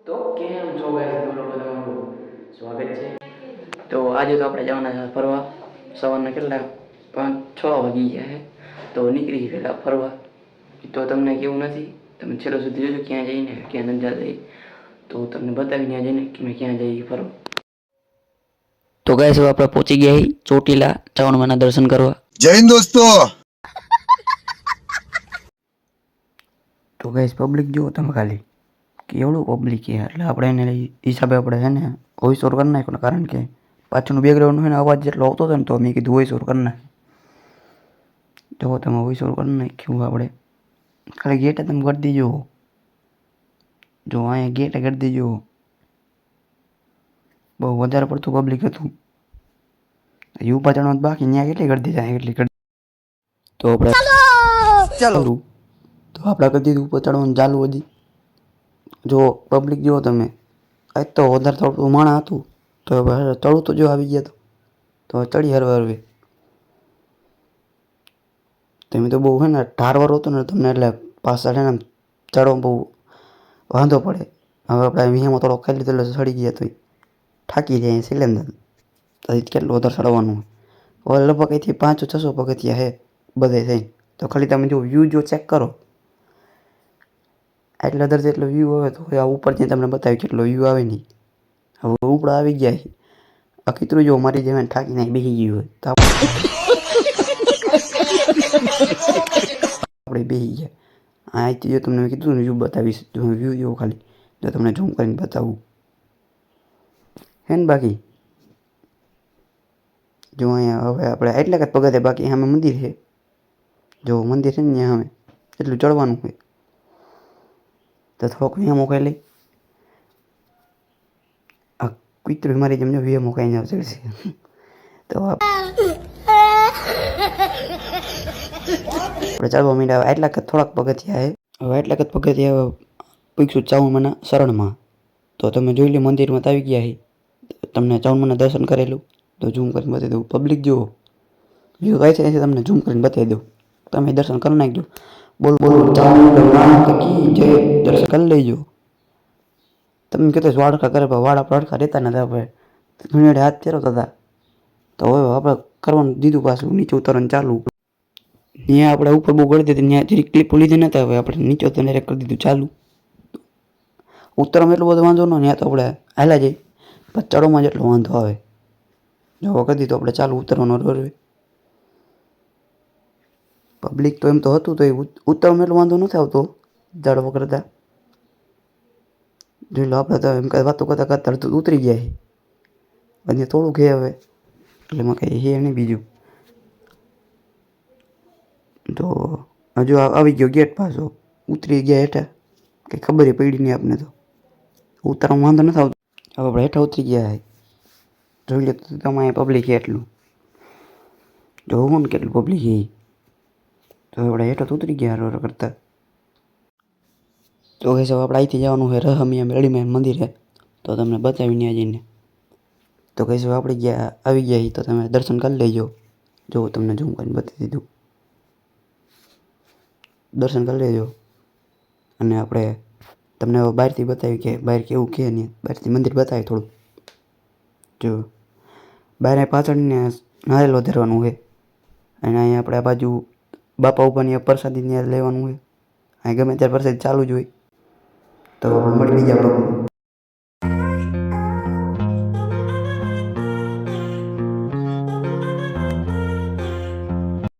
તો કેમ છો ગાઈસ, બોલો તમારું સ્વાગત છે. તો આજે તો આપણે જવાના છે ફરવા. સવારના કેટલા 5-6 વાગી ગયા છે, તો નીકળી ગયેલા ફરવા. તો તમને કેવું નથી, તમે છેલ્લો સુધી જોજો ક્યાં જઈને ક્યાં નથી જઈ, તો તમને બતાવી ત્યાં જઈને કે મેં ક્યાં જઈ ફરવા. તો ગાઈસ હવે આપણે પહોંચી ગયા ચોટીલા ચાવણમાના દર્શન કરવા. જય હિન્દ દોસ્તો. તો ગાઈસ પબ્લિક જુઓ તમે ખાલી, કેવડું પબ્લિક છે. એટલે આપણે એને હિસાબે આપણે છે ને વોઇસ ઓવર કરી નાખ્યો, કારણ કે પાછળનું બેકગ્રાઉન્ડ હોય ને અવાજ જેટલો આવતો હતો ને, તો મેં કીધું વોઇસ ઓવર કરી નાખ. તો તમે વોઇસ ઓવર કરી નાખ્યું આપણે. ખાલી ગેટે તમે કરી દેજો, જો અહીંયા ગેટે કરી દેજો. બહુ વધારે પડતું પબ્લિક હતું. યુપા ચડવાનું બાકી, ત્યાં કેટલી કરી દીધા એટલી કરી. તો આપણે ચાલો, તો આપણે કરી દીધું ઉપર ચડવાનું ચાલુ. હજી જો પબ્લિક જુઓ તમે, આજ તો વધારે થોડું માણા હતું, તો ચડું તો જો આવી ગયા. તો ચડી હરવે તમે તો બહુ હે ને ઢારવાર હતો ને તમને, એટલે પાછળ છે ને ચડવા બહુ વાંધો પડે. હવે આપણે વિહામાં થોડો ખાઈ લીધો એટલે ચડી ગયા, તો થાકી જાય સિલેન્ડર. તો કેટલું વધારે ચડવાનું હોય. હવે લગભગ અહીંથી 500-600 પગથિયા છે બધે થઈ. તો ખાલી તમે જો વ્યૂ જો ચેક કરો, એટલા દર જેટલો વ્યૂ આવે, તો આ ઉપર ત્યાં તમને બતાવી કેટલો વ્યૂ આવે નહીં. હવે ઉપર આવી ગયા છે. આ કીતરું જો મારી જેમ થાકી નહીં બેસી ગયું હોય, તો આપણે બેસી ગયા. અહીંથી જો તમને મેં કીધું ને વ્યૂ બતાવીશ, જો વ્યૂ જો ખાલી જો તમને ઝૂમ કરીને બતાવું હે ને. બાકી જો અહીંયા હવે આપણે એટલે જ પગથિયા બાકી, સામે મંદિર છે. જો મંદિર છે ને ત્યાં સામે એટલું ચડવાનું હોય. તો થોડોક વિહા મુકાઈ લઈ. આ કૂતરું મારી જેમ જો વિહા મુકાઈને ચડશે. તો આપણે ચાલવા માંડ્યા. એટલા કે થોડાક પગથિયા છે. હવે એટલા કે પગથિયા પૂછ્યું ચાવણમાના શરણમાં. તો તમે જોઈ લો મંદિરમાં આવી ગયા છે. તમને ચાવણમાના દર્શન કરેલું, તો ઝૂમ કરીને બતાવી દઉં. પબ્લિક જુઓ, વ્યૂ કાંઈ છે તમને ઝૂમ કરીને બતાવી દઉં. તમે દર્શન કરી નાખજો. બોલ બોલ ચાવણમાં કી જય, દર્શન કરી લેજો. તમે કહેતો વાડકા કરે, પણ વાડા પડખા રહેતા નથી. આપણે ઘણી હાથ ફેરવતા હતા, તો હવે આપણે કરવાનું દીધું પાછું નીચે ઉતરવાનું ચાલુ. ત્યાં આપણે ઉપર બહુ ગળી દીધી, ત્યાં જરી ક્લિપ લીધી નતા. હવે આપણે નીચે ઉતરીને કરી દીધું ચાલુ. ઉતરવામાં એટલો બધો વાંધો ન, ત્યાં તો આપણે હાલા જઈએ, પણ ચડવામાં જેટલો વાંધો આવે. જો કરી દીધું આપણે ચાલુ ઉતરવાનો રોડવે. પબ્લિક તો એમ તો હતું, તો એ ઉતરવામાં એટલો વાંધો નથી આવતો ઝાડવા કરતા. જોઈ લો આપણે તો એમ કાંઈ વાતો કરતાં કરતાં ઉતરી ગયા છે. અને થોડુંક છે હવે, એટલે એમાં કંઈ છે નહીં બીજું. તો હજુ આવી ગયો ગેટ પાછો, ઉતરી ગયા હેઠા. કંઈ ખબર પડી નહીં આપને. તો ઉતરવામાં વાંધો નથી આવતો. હવે આપણે હેઠા ઉતરી ગયા છે. જોઈ લો તો તમારે પબ્લિક છે એટલું. જોવું ને કેટલું પબ્લિક છે. તો આપણે હેઠો તો ઉતરી ગયા રોડ કરતાં. તો કહેશો આપણે અહીંથી જવાનું છે રહમિયા મેળીમાં મંદિર છે, તો તમને બતાવી ત્યાં જઈને. તો કહેશો આપણે આવી ગયા, તો તમે દર્શન કરી લેજો. જો તમને ઝૂમ કરીને બતાવી દીધું, દર્શન કરી લેજો. અને આપણે તમને હવે બહારથી બતાવી કે બહાર કેવું કે નહીં. બહારથી મંદિર બતાવી થોડું. જો બહાર પાછળને નારિયેલ વધારવાનું હોય, અને અહીંયા આપણે આ બાજુ બાપા ઉપાની પ્રસાદી ત્યાં લેવાનું હોય. અહીં ગમે ત્યારે પ્રસાદી ચાલુ જ હોય. તો મળી બીજા બ્લોગમાં.